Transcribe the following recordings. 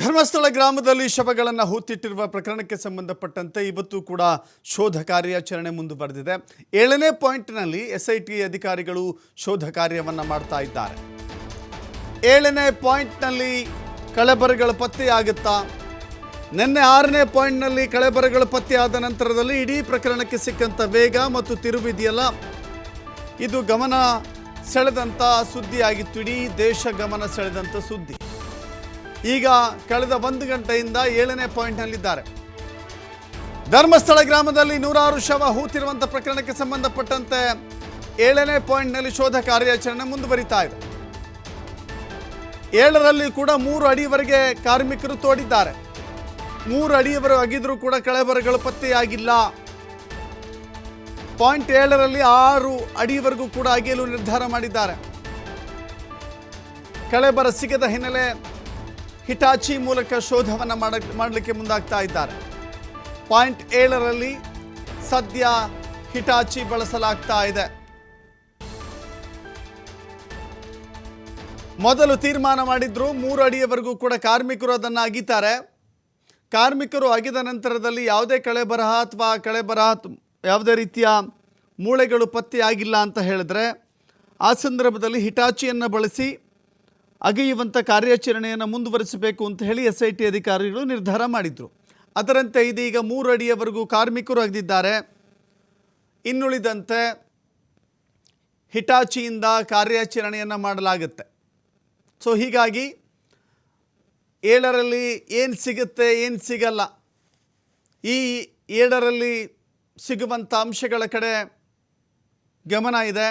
ಧರ್ಮಸ್ಥಳ ಗ್ರಾಮದಲ್ಲಿ ಶವಗಳನ್ನು ಹೂತಿಟ್ಟಿರುವ ಪ್ರಕರಣಕ್ಕೆ ಸಂಬಂಧಪಟ್ಟಂತೆ ಇವತ್ತು ಕೂಡ ಶೋಧ ಕಾರ್ಯಾಚರಣೆ ಮುಂದುವರೆದಿದೆ. 7ನೇ ಪಾಯಿಂಟ್ನಲ್ಲಿ ಎಸ್ಐಟಿ ಅಧಿಕಾರಿಗಳು ಶೋಧ ಕಾರ್ಯವನ್ನು ಮಾಡ್ತಾ ಇದ್ದಾರೆ. 7ನೇ ಪಾಯಿಂಟ್ನಲ್ಲಿ ಕಳೆಬರಗಳು ಪತ್ತೆಯಾಗುತ್ತಾ? ನಿನ್ನೆ 6ನೇ ಪಾಯಿಂಟ್ನಲ್ಲಿ ಕಳೆಬರಗಳು ಪತ್ತೆಯಾದ ನಂತರದಲ್ಲಿ ಇಡೀ ಪ್ರಕರಣಕ್ಕೆ ಸಿಕ್ಕಂಥ ವೇಗ ಮತ್ತು ತಿರುವಿದೆಯಲ್ಲ, ಇದು ಗಮನ ಸೆಳೆದಂಥ ಸುದ್ದಿಯಾಗಿತ್ತು. ಇಡೀ ದೇಶ ಗಮನ ಸೆಳೆದಂಥ ಸುದ್ದಿ. ಈಗ ಕಳೆದ 1 ಗಂಟೆಯಿಂದ 7ನೇ ಪಾಯಿಂಟ್ನಲ್ಲಿದ್ದಾರೆ. ಧರ್ಮಸ್ಥಳ ಗ್ರಾಮದಲ್ಲಿ 100 ಶವ ಹೂತಿರುವಂಥ ಪ್ರಕರಣಕ್ಕೆ ಸಂಬಂಧಪಟ್ಟಂತೆ 7ನೇ ಪಾಯಿಂಟ್ನಲ್ಲಿ ಶೋಧ ಕಾರ್ಯಾಚರಣೆ ಮುಂದುವರಿತಾ ಇದೆ. 7ರಲ್ಲಿ ಕೂಡ 3 ಅಡಿವರೆಗೆ ಕಾರ್ಮಿಕರು ತೋಡಿದ್ದಾರೆ. 3 ಅಡಿಯವರೆಗೆ ಅಗಿದ್ರೂ ಕೂಡ ಕಳೆಬರಗಳು ಪತ್ತೆಯಾಗಿಲ್ಲ. ಪಾಯಿಂಟ್ 7ರಲ್ಲಿ 6 ಅಡಿವರೆಗೂ ಕೂಡ ಅಗೆಯಲು ನಿರ್ಧಾರ ಮಾಡಿದ್ದಾರೆ. ಕಳೆಬರ ಸಿಗದ ಹಿನ್ನೆಲೆ ಹಿಟಾಚಿ ಮೂಲಕ ಶೋಧವನ್ನು ಮಾಡಲಿಕ್ಕೆ ಮುಂದಾಗ್ತಾ ಇದ್ದಾರೆ. ಪಾಯಿಂಟ್ 7ರಲ್ಲಿ ಸದ್ಯ ಹಿಟಾಚಿ ಬಳಸಲಾಗ್ತಾ ಇದೆ. ಮೊದಲು ತೀರ್ಮಾನ ಮಾಡಿದ್ರು 3 ಅಡಿಯವರೆಗೂ ಕೂಡ ಕಾರ್ಮಿಕರು ಅದನ್ನು ಅಗಿತಾರೆ. ಕಾರ್ಮಿಕರು ಅಗಿದ ನಂತರದಲ್ಲಿ ಯಾವುದೇ ಕಳೆಬರಹ ಅಥವಾ ಯಾವುದೇ ರೀತಿಯ ಮೂಳೆಗಳು ಪತ್ತೆಯಾಗಿಲ್ಲ ಅಂತ ಹೇಳಿದ್ರೆ ಆ ಸಂದರ್ಭದಲ್ಲಿ ಹಿಟಾಚಿಯನ್ನು ಬಳಸಿ ಅಗೆಯುವಂಥ ಕಾರ್ಯಾಚರಣೆಯನ್ನು ಮುಂದುವರಿಸಬೇಕು ಅಂತ ಹೇಳಿ SIT ಅಧಿಕಾರಿಗಳು ನಿರ್ಧಾರ ಮಾಡಿದರು. ಅದರಂತೆ ಇದೀಗ 3 ಅಡಿಯವರೆಗೂ ಕಾರ್ಮಿಕರು ಅಗೆದಿದ್ದಾರೆ. ಇನ್ನುಳಿದಂತೆ ಹಿಟಾಚಿಯಿಂದ ಕಾರ್ಯಾಚರಣೆಯನ್ನು ಮಾಡಲಾಗುತ್ತೆ. ಸೊ ಹೀಗಾಗಿ 7ರಲ್ಲಿ ಏನು ಸಿಗುತ್ತೆ, ಏನು ಸಿಗಲ್ಲ, ಈ 7ರಲ್ಲಿ ಸಿಗುವಂಥ ಅಂಶಗಳ ಕಡೆ ಗಮನ ಇದೆ.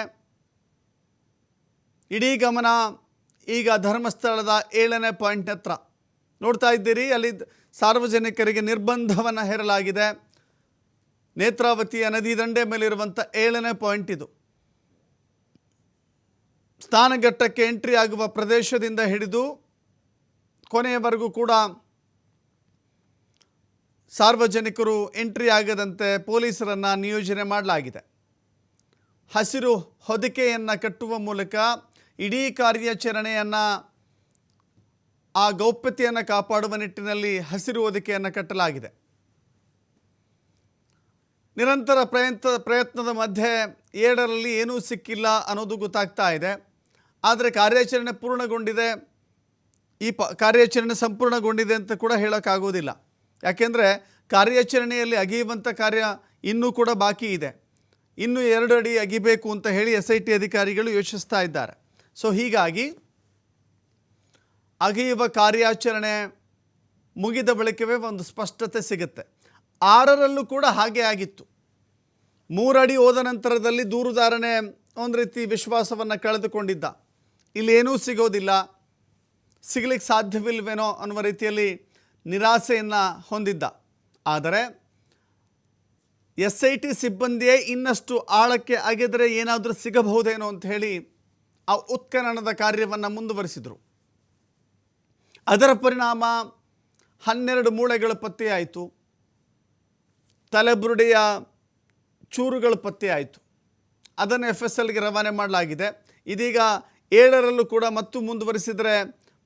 ಇಡೀ ಗಮನ ಈಗ ಧರ್ಮಸ್ಥಳದ 7ನೇ ಪಾಯಿಂಟ್ ಹತ್ರ ನೋಡ್ತಾ ಇದ್ದೀರಿ. ಅಲ್ಲಿ ಸಾರ್ವಜನಿಕರಿಗೆ ನಿರ್ಬಂಧವನ್ನು ಹೇರಲಾಗಿದೆ. ನೇತ್ರಾವತಿಯ ನದಿ ದಂಡೆ ಮೇಲಿರುವಂಥ 7ನೇ ಪಾಯಿಂಟ್ ಇದು. ಸ್ನಾನಘಟ್ಟಕ್ಕೆ ಎಂಟ್ರಿ ಆಗುವ ಪ್ರದೇಶದಿಂದ ಹಿಡಿದು ಕೊನೆಯವರೆಗೂ ಕೂಡ ಸಾರ್ವಜನಿಕರು ಎಂಟ್ರಿ ಆಗದಂತೆ ಪೊಲೀಸರನ್ನು ನಿಯೋಜನೆ ಮಾಡಲಾಗಿದೆ. ಹಸಿರು ಹೊದಿಕೆಯನ್ನು ಕಟ್ಟುವ ಮೂಲಕ ಇಡೀ ಕಾರ್ಯಾಚರಣೆಯನ್ನು ಆ ಗೌಪ್ಯತೆಯನ್ನು ಕಾಪಾಡುವ ನಿಟ್ಟಿನಲ್ಲಿ ಹಸಿರು ಹೊದಿಕೆಯನ್ನು ಕಟ್ಟಲಾಗಿದೆ. ನಿರಂತರ ಪ್ರಯತ್ನದ ಮಧ್ಯೆ 7ರಲ್ಲಿ ಏನೂ ಸಿಕ್ಕಿಲ್ಲ ಅನ್ನೋದು ಗೊತ್ತಾಗ್ತಾ ಇದೆ. ಆದರೆ ಕಾರ್ಯಾಚರಣೆ ಪೂರ್ಣಗೊಂಡಿದೆ, ಈ ಕಾರ್ಯಾಚರಣೆ ಸಂಪೂರ್ಣಗೊಂಡಿದೆ ಅಂತ ಕೂಡ ಹೇಳೋಕ್ಕಾಗೋದಿಲ್ಲ. ಯಾಕೆಂದರೆ ಕಾರ್ಯಾಚರಣೆಯಲ್ಲಿ ಅಗೆಯುವಂಥ ಕಾರ್ಯ ಇನ್ನೂ ಕೂಡ ಬಾಕಿ ಇದೆ. ಇನ್ನೂ 2 ಅಡಿ ಅಗಿಬೇಕು ಅಂತ ಹೇಳಿ SIT ಅಧಿಕಾರಿಗಳು ಯೋಚಿಸ್ತಾ ಇದ್ದಾರೆ. ಸೊ ಹೀಗಾಗಿ ಅಗೆಯುವ ಕಾರ್ಯಾಚರಣೆ ಮುಗಿದ ಬಳಿಕವೇ ಒಂದು ಸ್ಪಷ್ಟತೆ ಸಿಗುತ್ತೆ. 6ರಲ್ಲೂ ಕೂಡ ಹಾಗೆ ಆಗಿತ್ತು. 3 ಅಡಿ ಹೋದ ನಂತರದಲ್ಲಿ ದೂರುದಾರನೇ ಒಂದು ರೀತಿ ವಿಶ್ವಾಸವನ್ನು ಕಳೆದುಕೊಂಡಿದ್ದ. ಇಲ್ಲೇನೂ ಸಿಗೋದಿಲ್ಲ, ಸಿಗಲಿಕ್ಕೆ ಸಾಧ್ಯವಿಲ್ವೇನೋ ಅನ್ನುವ ರೀತಿಯಲ್ಲಿ ನಿರಾಸೆಯನ್ನು ಹೊಂದಿದ್ದ. ಆದರೆ SIT ಸಿಬ್ಬಂದಿಯೇ ಇನ್ನಷ್ಟು ಆಳಕ್ಕೆ ಅಗೆದರೆ ಏನಾದರೂ ಸಿಗಬಹುದೇನೋ ಅಂತ ಹೇಳಿ ಆ ಉತ್ಖನನದ ಕಾರ್ಯವನ್ನು ಮುಂದುವರಿಸಿದರು. ಅದರ ಪರಿಣಾಮ 12 ಮೂಳೆಗಳು ಪತ್ತೆಯಾಯಿತು, ತಲೆಬುರುಡೆಯ ಚೂರುಗಳು ಪತ್ತೆಯಾಯಿತು. ಅದನ್ನು FSLಗೆ ರವಾನೆ ಮಾಡಲಾಗಿದೆ. ಇದೀಗ 7ರಲ್ಲೂ ಕೂಡ ಮುಂದುವರಿಸಿದರೆ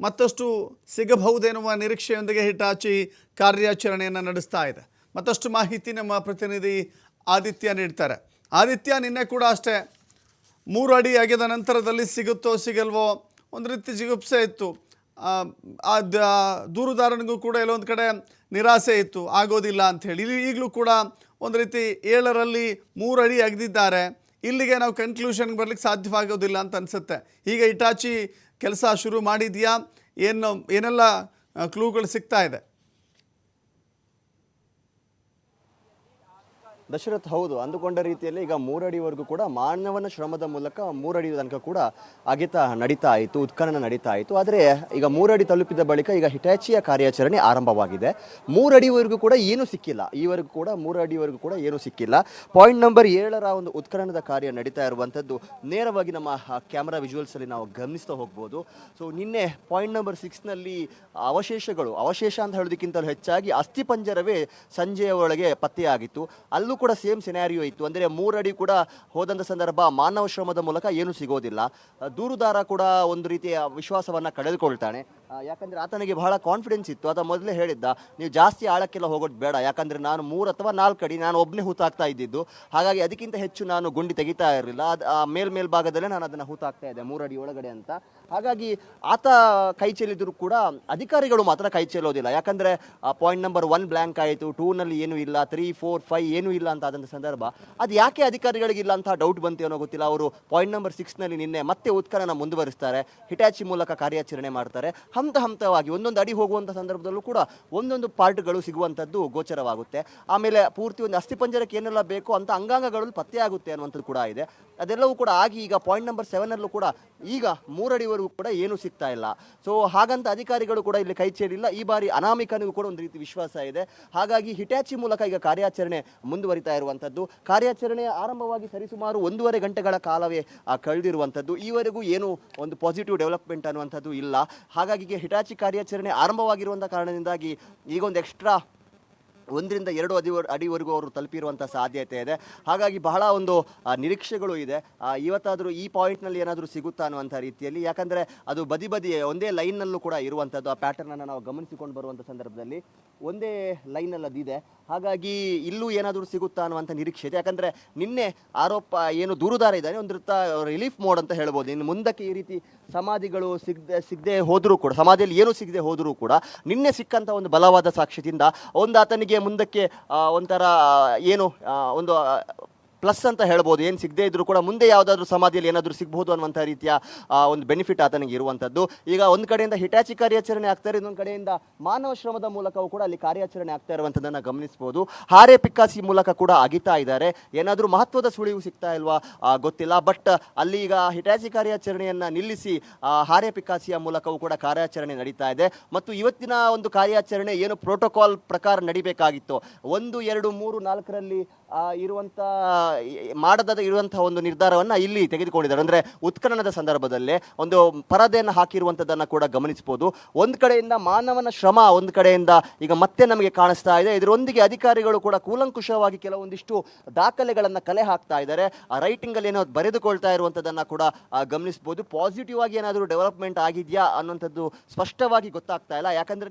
ಮತ್ತಷ್ಟು ಸಿಗಬಹುದೆನ್ನುವ ನಿರೀಕ್ಷೆಯೊಂದಿಗೆ ಹಿಟಾಚಿ ಕಾರ್ಯಾಚರಣೆಯನ್ನು ನಡೆಸ್ತಾ ಇದೆ. ಮತ್ತಷ್ಟು ಮಾಹಿತಿ ನಮ್ಮ ಪ್ರತಿನಿಧಿ ಆದಿತ್ಯ ನೀಡ್ತಾರೆ. ಆದಿತ್ಯ, ನಿನ್ನೆ ಕೂಡ ಅಷ್ಟೇ 3 ಅಡಿ ಅಗೆದ ನಂತರದಲ್ಲಿ ಸಿಗುತ್ತೋ ಸಿಗಲ್ವೋ ಒಂದು ರೀತಿ ಜಿಗುಪ್ಸೆ ಇತ್ತು. ಆ ದೂರುದಾರನಿಗೂ ಕೂಡ ಎಲ್ಲೊಂದು ಕಡೆ ನಿರಾಸೆ ಇತ್ತು, ಆಗೋದಿಲ್ಲ ಅಂಥೇಳಿ. ಈಗಲೂ ಕೂಡ ಒಂದು ರೀತಿ 7ರಲ್ಲಿ 3 ಅಡಿ ಅಗೆದಿದ್ದಾರೆ. ಇಲ್ಲಿಗೆ ನಾವು ಕನ್ಕ್ಲೂಷನ್ಗೆ ಬರಲಿಕ್ಕೆ ಸಾಧ್ಯವಾಗೋದಿಲ್ಲ ಅಂತ ಅನಿಸುತ್ತೆ. ಈಗ ಹಿಟಾಚಿ ಕೆಲಸ ಶುರು ಮಾಡಿದೆಯಾ? ಏನೆಲ್ಲ ಕ್ಲೂಗಳು ಸಿಗ್ತಾ ಇದೆ? ದಶರಥ್, ಹೌದು, ಅಂದುಕೊಂಡ ರೀತಿಯಲ್ಲಿ ಈಗ 3 ಅಡಿವರೆಗೂ ಕೂಡ ಮಾನವನ ಶ್ರಮದ ಮೂಲಕ 3 ಅಡಿ ತನಕ ಕೂಡ ಅಗೆತ ನಡೀತಾ ಆಯಿತು, ಉತ್ಖನನ ನಡೀತಾ ಆಯಿತು. ಆದರೆ ಈಗ 3 ಅಡಿ ತಲುಪಿದ ಬಳಿಕ ಈಗ ಹಿಟಾಚಿಯ ಕಾರ್ಯಾಚರಣೆ ಆರಂಭವಾಗಿದೆ. 3 ಅಡಿವರೆಗೂ ಕೂಡ ಏನೂ ಸಿಕ್ಕಿಲ್ಲ. ಈವರೆಗೂ ಕೂಡ 3 ಅಡಿವರೆಗೂ ಕೂಡ ಏನೂ ಸಿಕ್ಕಿಲ್ಲ. ಪಾಯಿಂಟ್ ನಂಬರ್ 7ರ ಒಂದು ಉತ್ಖನನದ ಕಾರ್ಯ ನಡೀತಾ ಇರುವಂಥದ್ದು ನೇರವಾಗಿ ನಮ್ಮ ಕ್ಯಾಮರಾ ವಿಜುವಲ್ಸಲ್ಲಿ ನಾವು ಗಮನಿಸ್ತಾ ಹೋಗ್ಬೋದು. ಸೊ ನಿನ್ನೆ ಪಾಯಿಂಟ್ ನಂಬರ್ 6ನಲ್ಲಿ ಅವಶೇಷ ಅಂತ ಹೇಳೋದಕ್ಕಿಂತಲೂ ಹೆಚ್ಚಾಗಿ ಅಸ್ಥಿಪಂಜರವೇ ಸಂಜೆಯ ಒಳಗೆ ಪತ್ತೆಯಾಗಿತ್ತು. ಅಲ್ಲೂ ಕೂಡ ಸೇಮ್ ಸಿನಾರಿಯೋ ಇತ್ತು. ಅಂದರೆ 3 ಅಡಿ ಕೂಡ ಹೋದಂಥ ಸಂದರ್ಭ ಮಾನವ ಶ್ರಮದ ಮೂಲಕ ಏನೂ ಸಿಗೋದಿಲ್ಲ. ದೂರುದಾರ ಕೂಡ ಒಂದು ರೀತಿಯ ವಿಶ್ವಾಸವನ್ನು ಕಳೆದುಕೊಳ್ತಾನೆ. ಯಾಕಂದರೆ ಆತನಿಗೆ ಬಹಳ ಕಾನ್ಫಿಡೆನ್ಸ್ ಇತ್ತು. ಆತ ಮೊದಲೇ ಹೇಳಿದ್ದ, ನೀವು ಜಾಸ್ತಿ ಆಳಕ್ಕೆಲ್ಲ ಹೋಗೋದು ಬೇಡ, ಯಾಕಂದರೆ ನಾನು 3 ಅಥವಾ 4 ಅಡಿ ನಾನು ಒಬ್ಬನೇ ಹೂತಾಕ್ತಾ ಇದ್ದಿದ್ದು, ಹಾಗಾಗಿ ಅದಕ್ಕಿಂತ ಹೆಚ್ಚು ನಾನು ಗುಂಡಿ ತೆಗಿತಾ ಇರಲಿಲ್ಲ. ಅದು ಮೇಲ್ಭಾಗದಲ್ಲೇ ನಾನು ಅದನ್ನು ಹೂತಾಕ್ತಾ ಇದ್ದೆ 3 ಅಡಿ ಒಳಗಡೆ ಅಂತ. ಹಾಗಾಗಿ ಆತ ಕೈ ಚೆಲ್ಲಿದ್ರು ಕೂಡ ಅಧಿಕಾರಿಗಳು ಮಾತ್ರ ಕೈ ಚೆಲ್ಲೋದಿಲ್ಲ. ಯಾಕಂದರೆ ಪಾಯಿಂಟ್ ನಂಬರ್ 1 ಬ್ಲ್ಯಾಂಕ್ ಆಯಿತು, 2ನಲ್ಲಿ ಏನೂ ಇಲ್ಲ, 3, 4, 5 ಏನೂ ಇಲ್ಲ ಅಂತ ಆದಂಥ ಸಂದರ್ಭ. ಅದು ಯಾಕೆ ಅಧಿಕಾರಿಗಳಿಗಿಲ್ಲ ಅಂತ ಡೌಟ್ ಬಂತು ಏನೋ ಗೊತ್ತಿಲ್ಲ. ಅವರು ಪಾಯಿಂಟ್ ನಂಬರ್ 6ನಲ್ಲಿ ನಿನ್ನೆ ಮತ್ತೆ ಉತ್ಖನನ ಮುಂದುವರಿಸ್ತಾರೆ, ಹಿಟಾಚಿ ಮೂಲಕ ಕಾರ್ಯಾಚರಣೆ ಮಾಡ್ತಾರೆ. ಹಂತವಾಗಿ ಒಂದೊಂದು ಅಡಿ ಹೋಗುವಂಥ ಸಂದರ್ಭದಲ್ಲೂ ಕೂಡ ಒಂದೊಂದು ಪಾರ್ಟ್ಗಳು ಸಿಗುವಂಥದ್ದು ಗೋಚರವಾಗುತ್ತೆ. ಆಮೇಲೆ ಪೂರ್ತಿ ಒಂದು ಅಸ್ಥಿಪಂಜರಕ್ಕೆ ಏನೆಲ್ಲ ಬೇಕೋ ಅಂತ ಅಂಗಾಂಗಗಳು ಪತ್ತೆ ಆಗುತ್ತೆ ಅನ್ನುವಂಥದ್ದು ಕೂಡ ಇದೆ. ಅದೆಲ್ಲವೂ ಕೂಡ ಆಗಿ ಈಗ ಪಾಯಿಂಟ್ ನಂಬರ್ 7ನಲ್ಲೂ ಕೂಡ ಈಗ 3 ಅಡಿವರೆಗೂ ಕೂಡ ಏನೂ ಸಿಗ್ತಾ ಇಲ್ಲ. ಸೊ ಹಾಗಂತ ಅಧಿಕಾರಿಗಳು ಕೂಡ ಇಲ್ಲಿ ಕೈ ಸೇರಿಲ್ಲ. ಈ ಬಾರಿ ಅನಾಮಿಕನಿಗೂ ಕೂಡ ಒಂದು ರೀತಿ ವಿಶ್ವಾಸ ಇದೆ. ಹಾಗಾಗಿ ಹಿಟಾಚಿ ಮೂಲಕ ಈಗ ಕಾರ್ಯಾಚರಣೆ ಮುಂದುವರಿತಾ ಇರುವಂಥದ್ದು. ಕಾರ್ಯಾಚರಣೆ ಆರಂಭವಾಗಿ ಸರಿಸುಮಾರು 1.5 ಗಂಟೆಗಳ ಕಾಲವೇ ಕಳೆದಿರುವಂಥದ್ದು. ಈವರೆಗೂ ಏನು ಒಂದು ಪಾಸಿಟಿವ್ ಡೆವಲಪ್ಮೆಂಟ್ ಅನ್ನುವಂಥದ್ದು ಇಲ್ಲ. ಹಾಗಾಗಿ ಹಿಟಾಚಿ ಕಾರ್ಯಾಚರಣೆ ಆರಂಭವಾಗಿರುವಂಥ ಕಾರಣದಿಂದಾಗಿ ಈಗ ಒಂದು ಎಕ್ಸ್ಟ್ರಾ 1 ರಿಂದ 2 ಅಡಿವರೆಗೂ ಅವರು ತಲುಪಿರುವಂಥ ಸಾಧ್ಯತೆ ಇದೆ. ಹಾಗಾಗಿ ಬಹಳ ಒಂದು ನಿರೀಕ್ಷೆಗಳು ಇದೆ. ಇವತ್ತಾದರೂ ಈ ಪಾಯಿಂಟ್ನಲ್ಲಿ ಏನಾದರೂ ಸಿಗುತ್ತಾ ಅನ್ನುವಂಥ ರೀತಿಯಲ್ಲಿ, ಯಾಕಂದರೆ ಅದು ಬದಿ ಒಂದೇ ಲೈನ್ನಲ್ಲೂ ಕೂಡ ಇರುವಂಥದ್ದು. ಆ ಪ್ಯಾಟರ್ನನ್ನು ನಾವು ಗಮನಿಸಿಕೊಂಡು ಬರುವಂಥ ಸಂದರ್ಭದಲ್ಲಿ ಒಂದೇ ಲೈನಲ್ಲಿ ಅದಿದೆ. ಹಾಗಾಗಿ ಇಲ್ಲೂ ಏನಾದರೂ ಸಿಗುತ್ತಾ ಅನ್ನುವಂಥ ನಿರೀಕ್ಷೆ ಇದೆ. ಯಾಕಂದರೆ ನಿನ್ನೆ ಆರೋಪ ಏನು ದೂರುದಾರ ಇದ್ದಾನೆ, ಒಂದು ರೀತಿ ರಿಲೀಫ್ ಮೋಡ್ ಅಂತ ಹೇಳ್ಬೋದು. ಇನ್ನು ಮುಂದಕ್ಕೆ ಈ ರೀತಿ ಸಮಾಧಿಗಳು ಸಿಗದೆ ಹೋದರೂ ಕೂಡ, ಸಮಾಧಿಯಲ್ಲಿ ಏನೂ ಸಿಗದೆ ಹೋದರೂ ಕೂಡ ನಿನ್ನೆ ಸಿಕ್ಕಂಥ ಒಂದು ಬಲವಾದ ಸಾಕ್ಷ್ಯದಿಂದ ಒಂದು ಆತನಿಗೆ ಮುಂದಕ್ಕೆ ಒಂಥರ ಏನು ಒಂದು ಪ್ಲಸ್ ಅಂತ ಹೇಳ್ಬೋದು. ಏನು ಸಿಗದೇ ಇದ್ರೂ ಕೂಡ ಮುಂದೆ ಯಾವುದಾದ್ರೂ ಸಮಾಧಿಯಲ್ಲಿ ಏನಾದರೂ ಸಿಗ್ಬೋದು ಅನ್ನುವಂಥ ರೀತಿಯ ಒಂದು ಬೆನಿಫಿಟ್ ಆತನಿಗೆ ಇರುವಂಥದ್ದು. ಈಗ ಒಂದು ಕಡೆಯಿಂದ ಹಿಟಾಚಿ ಕಾರ್ಯಾಚರಣೆ ಆಗ್ತಾರೆ, ಇನ್ನೊಂದು ಕಡೆಯಿಂದ ಮಾನವ ಶ್ರಮದ ಮೂಲಕವೂ ಕೂಡ ಅಲ್ಲಿ ಕಾರ್ಯಾಚರಣೆ ಆಗ್ತಾ ಇರುವಂಥದ್ದನ್ನು ಗಮನಿಸ್ಬೋದು. ಹಾರೆ ಪಿಕ್ಕಾಸಿ ಮೂಲಕ ಕೂಡ ಅಗಿತಾ ಇದ್ದಾರೆ. ಏನಾದರೂ ಮಹತ್ವದ ಸುಳಿವು ಸಿಗ್ತಾ ಇಲ್ವಾ ಗೊತ್ತಿಲ್ಲ. ಬಟ್ ಅಲ್ಲಿ ಈಗ ಹಿಟಾಚಿ ಕಾರ್ಯಾಚರಣೆಯನ್ನು ನಿಲ್ಲಿಸಿ ಹಾರೆ ಪಿಕ್ಕಾಸಿಯ ಮೂಲಕವೂ ಕೂಡ ಕಾರ್ಯಾಚರಣೆ ನಡೀತಾ ಇದೆ. ಮತ್ತು ಇವತ್ತಿನ ಒಂದು ಕಾರ್ಯಾಚರಣೆ ಏನು ಪ್ರೋಟೋಕಾಲ್ ಪ್ರಕಾರ ನಡಿಬೇಕಾಗಿತ್ತು, 1, 2, 3, 4ರಲ್ಲಿ ಇರುವಂತಹ ಒಂದು ನಿರ್ಧಾರವನ್ನು ಇಲ್ಲಿ ತೆಗೆದುಕೊಂಡಿದ್ದಾರೆ. ಅಂದರೆ ಉತ್ಖನನದ ಸಂದರ್ಭದಲ್ಲೇ ಒಂದು ಪರದೆಯನ್ನು ಹಾಕಿರುವಂಥದ್ದನ್ನು ಕೂಡ ಗಮನಿಸಬಹುದು. ಒಂದು ಕಡೆಯಿಂದ ಮಾನವನ ಶ್ರಮ, ಒಂದು ಕಡೆಯಿಂದ ಈಗ ಮತ್ತೆ ನಮಗೆ ಕಾಣಿಸ್ತಾ ಇದೆ. ಇದರೊಂದಿಗೆ ಅಧಿಕಾರಿಗಳು ಕೂಡ ಕೂಲಂಕುಷವಾಗಿ ಕೆಲವೊಂದಿಷ್ಟು ದಾಖಲೆಗಳನ್ನು ಕಲೆ ಹಾಕ್ತಾ ಇದ್ದಾರೆ. ಆ ರೈಟಿಂಗಲ್ಲಿ ಏನೋ ಬರೆದುಕೊಳ್ತಾ ಇರುವಂಥದ್ದನ್ನು ಕೂಡ ಗಮನಿಸಬಹುದು. ಪಾಸಿಟಿವ್ ಆಗಿ ಏನಾದರೂ ಡೆವಲಪ್ಮೆಂಟ್ ಆಗಿದೆಯಾ ಅನ್ನುವಂಥದ್ದು ಸ್ಪಷ್ಟವಾಗಿ ಗೊತ್ತಾಗ್ತಾ ಇಲ್ಲ. ಯಾಕಂದರೆ